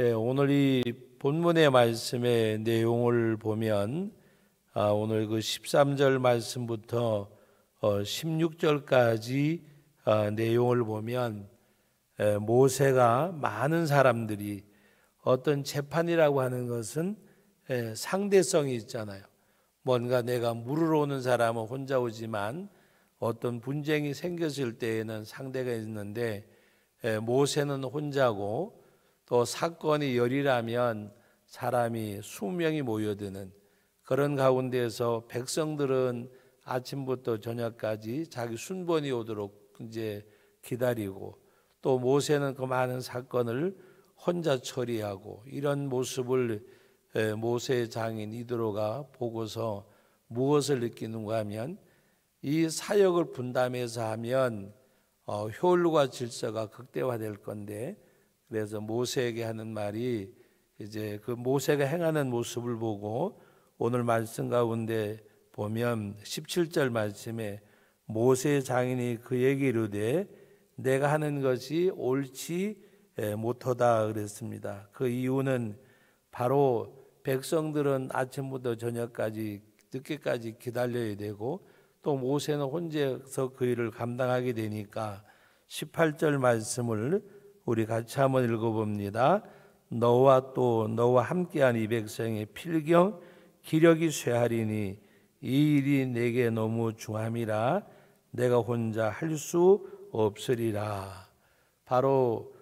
오늘 이 본문의 말씀의 내용을 보면 오늘 그 13절 말씀부터 16절까지 내용을 보면 모세가 많은 사람들이 어떤 재판이라고 하는 것은 상대성이 있잖아요. 뭔가 내가 물으러 오는 사람은 혼자 오지만 어떤 분쟁이 생겼을 때에는 상대가 있는데 모세는 혼자고 또 사건이 열이라면 사람이 수명이 모여드는 그런 가운데에서 백성들은 아침부터 저녁까지 자기 순번이 오도록 이제 기다리고 또 모세는 그 많은 사건을 혼자 처리하고 이런 모습을 모세의 장인 이드로가 보고서 무엇을 느끼는가 하면 이 사역을 분담해서 하면 효율과 질서가 극대화될 건데 그래서 모세에게 하는 말이 이제 그 모세가 행하는 모습을 보고 오늘 말씀 가운데 보면 17절 말씀에 모세의 장인이 그에게 이르되 내가 하는 것이 옳지 못하다 그랬습니다. 그 이유는 바로 백성들은 아침부터 저녁까지 늦게까지 기다려야 되고 또 모세는 혼자서 그 일을 감당하게 되니까 18절 말씀을 우리 같이 한번 읽어봅니다. 너와 또 너와 함께한 이 백성의 필경 기력이 쇠하리니 이 일이 내게 너무 중함이라 내가 혼자 할 수 없으리라. 바로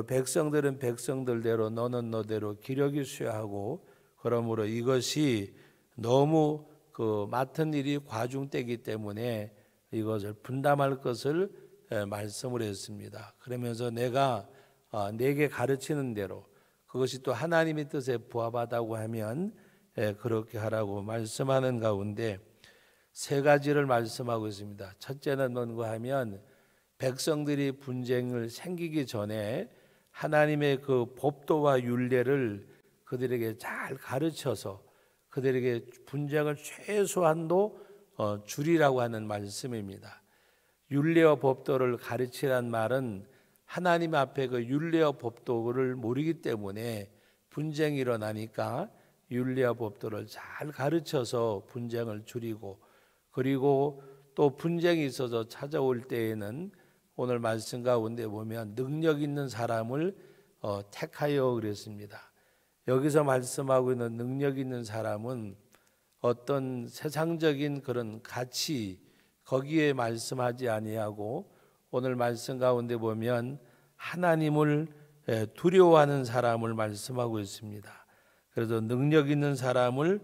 백성들은 백성들대로 너는 너대로 기력이 쇠하고 그러므로 이것이 너무 그 맡은 일이 과중되기 때문에 이것을 분담할 것을 말씀을 했습니다. 그러면서 내가 내게 가르치는 대로 그것이 또 하나님의 뜻에 부합하다고 하면 그렇게 하라고 말씀하는 가운데 세 가지를 말씀하고 있습니다. 첫째는 뭔가 하면 백성들이 분쟁을 생기기 전에 하나님의 그 법도와 율례를 그들에게 잘 가르쳐서 그들에게 분쟁을 최소한도 줄이라고 하는 말씀입니다. 율례와 법도를 가르치란 말은 하나님 앞에 그 율례와 법도를 모르기 때문에 분쟁이 일어나니까 율례와 법도를 잘 가르쳐서 분쟁을 줄이고 그리고 또 분쟁이 있어서 찾아올 때에는 오늘 말씀 가운데 보면 능력 있는 사람을 택하여 그랬습니다. 여기서 말씀하고 있는 능력 있는 사람은 어떤 세상적인 그런 가치 거기에 말씀하지 아니하고 오늘 말씀 가운데 보면 하나님을 두려워하는 사람을 말씀하고 있습니다. 그래서 능력 있는 사람을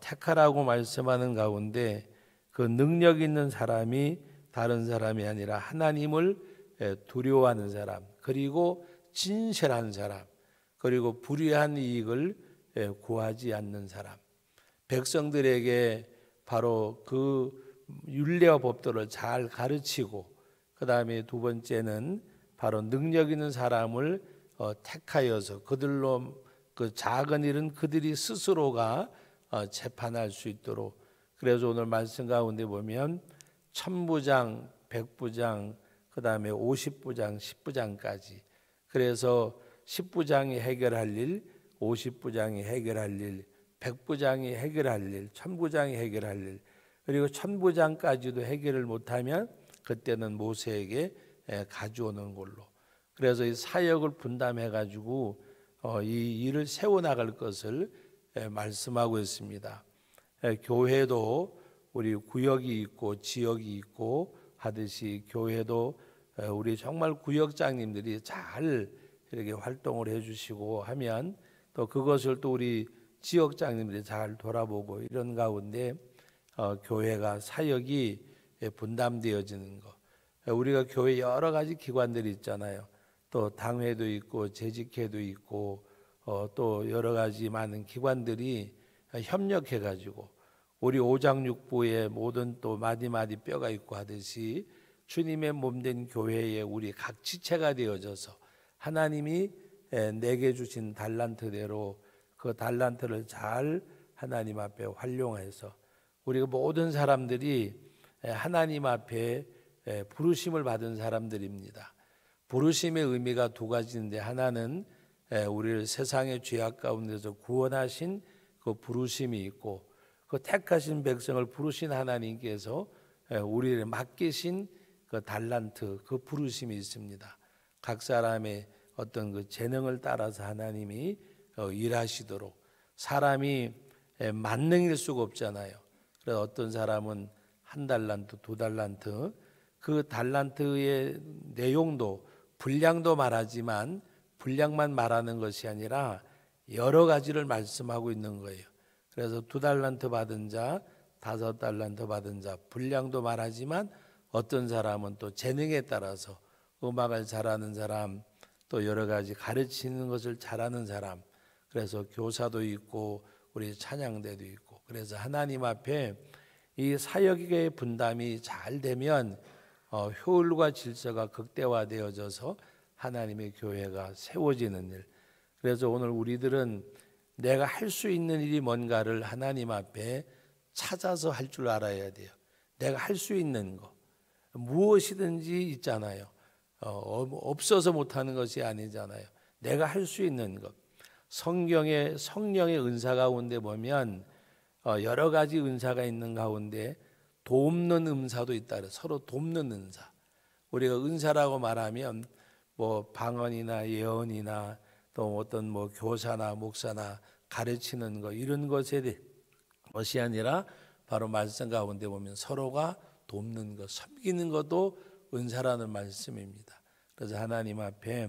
택하라고 말씀하는 가운데 그 능력 있는 사람이 다른 사람이 아니라 하나님을 두려워하는 사람 그리고 진실한 사람 그리고 불의한 이익을 구하지 않는 사람 백성들에게 바로 그 율례와 법도를 잘 가르치고 그 다음에 두 번째는 바로 능력 있는 사람을 택하여서 그들로 그 작은 일은 그들이 스스로가 재판할 수 있도록 그래서 오늘 말씀 가운데 보면 천부장, 백부장, 그 다음에 50부장, 10부장까지 그래서 10부장이 해결할 일, 50부장이 해결할 일, 100부장이 해결할 일, 천부장이 해결할 일 그리고 천부장까지도 해결을 못하면 그때는 모세에게 가져오는 걸로 그래서 이 사역을 분담해 가지고 이 일을 세워나갈 것을 말씀하고 있습니다. 교회도 우리 구역이 있고 지역이 있고 하듯이 교회도 우리 정말 구역장님들이 잘 이렇게 활동을 해주시고 하면 또 그것을 또 우리 지역장님들이 잘 돌아보고 이런 가운데 교회가 사역이 분담되어지는 것 우리가 교회 여러 가지 기관들이 있잖아요. 또 당회도 있고 재직회도 있고 또 여러 가지 많은 기관들이 협력해 가지고 우리 오장육부의 모든 또 마디마디 뼈가 있고 하듯이 주님의 몸된 교회에 우리 각 지체가 되어져서 하나님이 내게 주신 달란트대로 그 달란트를 잘 하나님 앞에 활용해서 우리가 모든 사람들이 하나님 앞에 부르심을 받은 사람들입니다. 부르심의 의미가 두 가지인데 하나는 우리를 세상의 죄악 가운데서 구원하신 그 부르심이 있고, 그 택하신 백성을 부르신 하나님께서 우리를 맡기신 그 달란트, 그 부르심이 있습니다. 각 사람의 어떤 그 재능을 따라서 하나님이 일하시도록, 사람이 만능일 수가 없잖아요. 그래서 어떤 사람은 1달란트, 2달란트, 그 달란트의 내용도 분량도 말하지만 분량만 말하는 것이 아니라 여러 가지를 말씀하고 있는 거예요. 그래서 2달란트 받은 자, 5달란트 받은 자, 분량도 말하지만 어떤 사람은 또 재능에 따라서 음악을 잘하는 사람, 또 여러 가지 가르치는 것을 잘하는 사람, 그래서 교사도 있고 우리 찬양대도 있고, 그래서 하나님 앞에 이 사역의 분담이 잘 되면 효율과 질서가 극대화되어져서 하나님의 교회가 세워지는 일. 그래서 오늘 우리들은 내가 할 수 있는 일이 뭔가를 하나님 앞에 찾아서 할 줄 알아야 돼요. 내가 할 수 있는 거 무엇이든지 있잖아요. 없어서 못하는 것이 아니잖아요. 내가 할 수 있는 것. 성경에 성령의 은사 가운데 보면 여러 가지 은사가 있는 가운데 돕는 은사도 있다. 서로 돕는 은사. 우리가 은사라고 말하면 뭐 방언이나 예언이나 또 어떤 뭐 교사나 목사나 가르치는 것, 이런 것이 아니라 바로 말씀 가운데 보면 서로가 돕는 것, 섬기는 것도 은사라는 말씀입니다. 그래서 하나님 앞에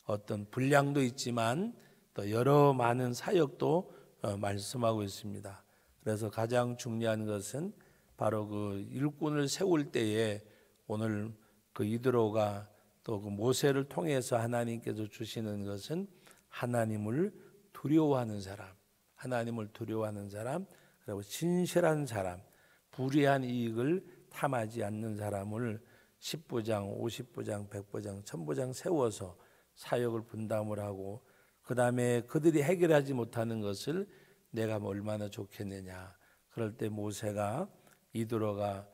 어떤 분량도 있지만 또 여러 많은 사역도 말씀하고 있습니다. 그래서 가장 중요한 것은 바로 그 일꾼을 세울 때에 오늘 그 이드로가 또 그 모세를 통해서 하나님께서 주시는 것은 하나님을 두려워하는 사람, 하나님을 두려워하는 사람, 그리고 진실한 사람, 불의한 이익을 탐하지 않는 사람을 10부장, 50부장, 100부장, 1000부장 세워서 사역을 분담을 하고, 그 다음에 그들이 해결하지 못하는 것을 내가 얼마나 좋겠느냐. 그럴 때 모세가 이드로가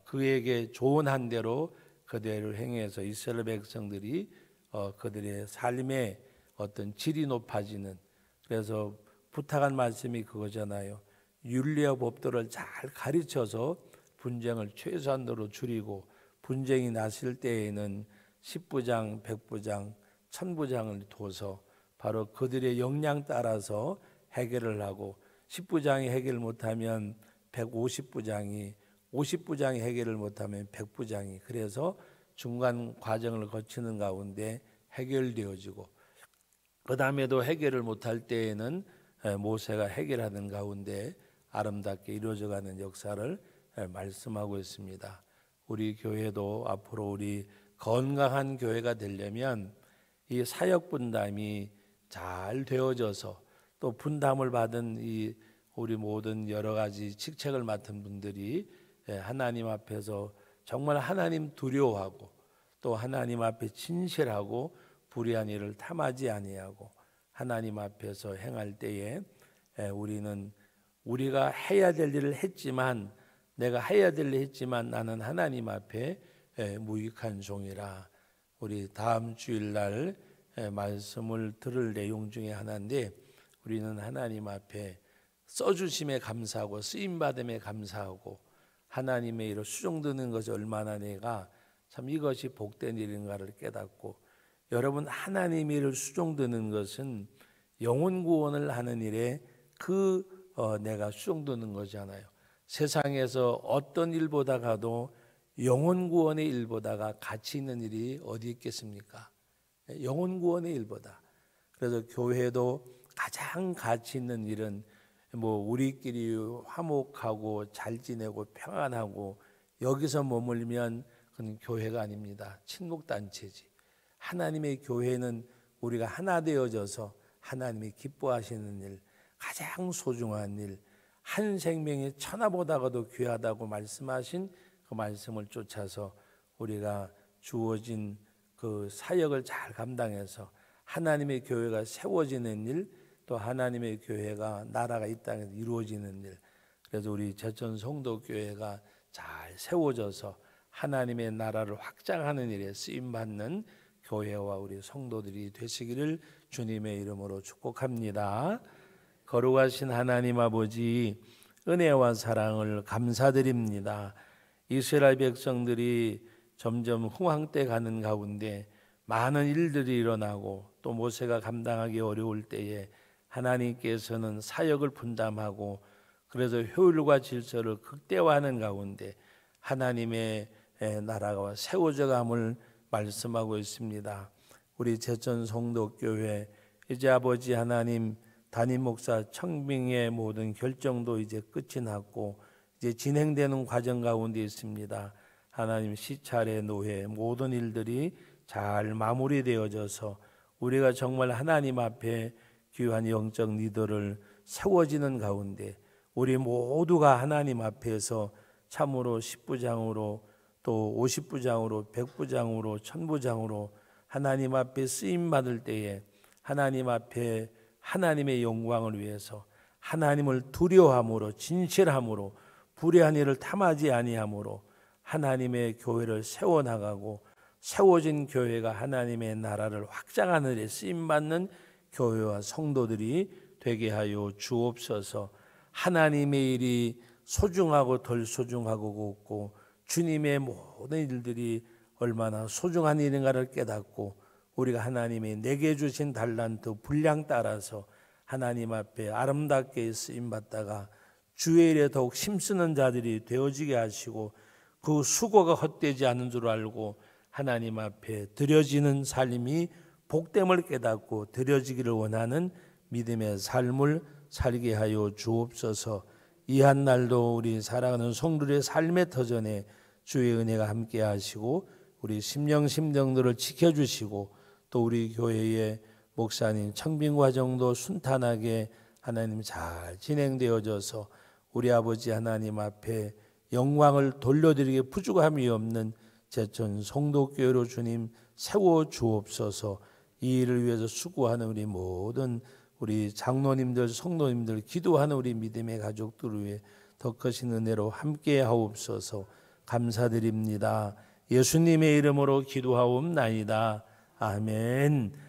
그에게 조언한 대로 그대로 행해서 이스라엘 백성들이 그들의 삶의 어떤 질이 높아지는, 그래서 부탁한 말씀이 그거잖아요. 윤리와 법도를 잘 가르쳐서 분쟁을 최소한으로 줄이고, 분쟁이 났을 때에는 10부장, 100부장, 1000부장을 둬서 바로 그들의 역량 따라서 해결을 하고, 10부장이 해결 못하면 150부장이, 50부장이 해결을 못하면 100부장이, 그래서 중간 과정을 거치는 가운데 해결되어지고, 그 다음에도 해결을 못할 때에는 모세가 해결하는 가운데 아름답게 이루어져가는 역사를 말씀하고 있습니다. 우리 교회도 앞으로 우리 건강한 교회가 되려면 이 사역 분담이 잘 되어져서, 또 분담을 받은 이 우리 모든 여러 가지 직책을 맡은 분들이 하나님 앞에서 정말 하나님 두려워하고, 또 하나님 앞에 진실하고 불의한 일을 탐하지 아니하고 하나님 앞에서 행할 때에 우리는 우리가 해야 될 일을 했지만, 내가 해야 될 일을 했지만 나는 하나님 앞에 무익한 종이라. 우리 다음 주일날 말씀을 들을 내용 중에 하나인데, 우리는 하나님 앞에 써주심에 감사하고 쓰임받음에 감사하고 하나님의 일을 수종드는 것이 얼마나 내가 참 이것이 복된 일인가를 깨닫고, 여러분 하나님의 일을 수종드는 것은 영혼 구원을 하는 일에 내가 수종드는 거잖아요. 세상에서 어떤 일보다가도 영혼 구원의 일보다가 가치 있는 일이 어디 있겠습니까? 영혼 구원의 일보다. 그래서 교회도 가장 가치 있는 일은 우리끼리 화목하고 잘 지내고 평안하고 여기서 머물면 그건 교회가 아닙니다. 친목단체지. 하나님의 교회는 우리가 하나 되어져서 하나님이 기뻐하시는 일, 가장 소중한 일, 한 생명이 천하보다가도 귀하다고 말씀하신 그 말씀을 쫓아서 우리가 주어진 그 사역을 잘 감당해서 하나님의 교회가 세워지는 일, 또 하나님의 교회가 나라가 이 땅에서 이루어지는 일, 그래서 우리 제천 성도교회가 잘 세워져서 하나님의 나라를 확장하는 일에 쓰임받는 교회와 우리 성도들이 되시기를 주님의 이름으로 축복합니다. 거룩하신 하나님 아버지, 은혜와 사랑을 감사드립니다. 이스라엘 백성들이 점점 흥황때 가는 가운데 많은 일들이 일어나고 또 모세가 감당하기 어려울 때에 하나님께서는 사역을 분담하고 그래서 효율과 질서를 극대화하는 가운데 하나님의 나라가 세워져감을 말씀하고 있습니다. 우리 제천 성도교회 이제 아버지 하나님 담임 목사 청빙의 모든 결정도 이제 끝이 났고 이제 진행되는 과정 가운데 있습니다. 하나님 시찰의 노회 모든 일들이 잘 마무리되어져서 우리가 정말 하나님 앞에 귀한 영적 리더를 세워지는 가운데 우리 모두가 하나님 앞에서 참으로 10부장으로 또 50부장으로 100부장으로 1000부장으로 하나님 앞에 쓰임 받을 때에 하나님 앞에 하나님의 영광을 위해서 하나님을 두려워함으로 진실함으로 불의한 일을 탐하지 아니함으로 하나님의 교회를 세워나가고 세워진 교회가 하나님의 나라를 확장하는 데 쓰임받는 교회와 성도들이 되게 하여 주옵소서. 하나님의 일이 소중하고 덜 소중하고 곱고 주님의 모든 일들이 얼마나 소중한 일인가를 깨닫고 우리가 하나님이 내게 주신 달란트 분량 따라서 하나님 앞에 아름답게 쓰임받다가 주의 일에 더욱 힘쓰는 자들이 되어지게 하시고 그 수고가 헛되지 않은 줄 알고 하나님 앞에 드려지는 삶이 복됨을 깨닫고 드려지기를 원하는 믿음의 삶을 살게 하여 주옵소서. 이 한 날도 우리 사랑하는 성도들의 삶의 터전에 주의 은혜가 함께 하시고 우리 심령들을 지켜주시고 또 우리 교회의 목사님 청빙 과정도 순탄하게 하나님 잘 진행되어져서 우리 아버지 하나님 앞에 영광을 돌려드리기에 부족함이 없는 제천 성도교회로 주님 세워 주옵소서. 이 일을 위해서 수고하는 우리 모든 우리 장로님들 성도님들 기도하는 우리 믿음의 가족들을 위해 더 크신 은혜로 함께 하옵소서. 감사드립니다. 예수님의 이름으로 기도하옵나이다. 아멘.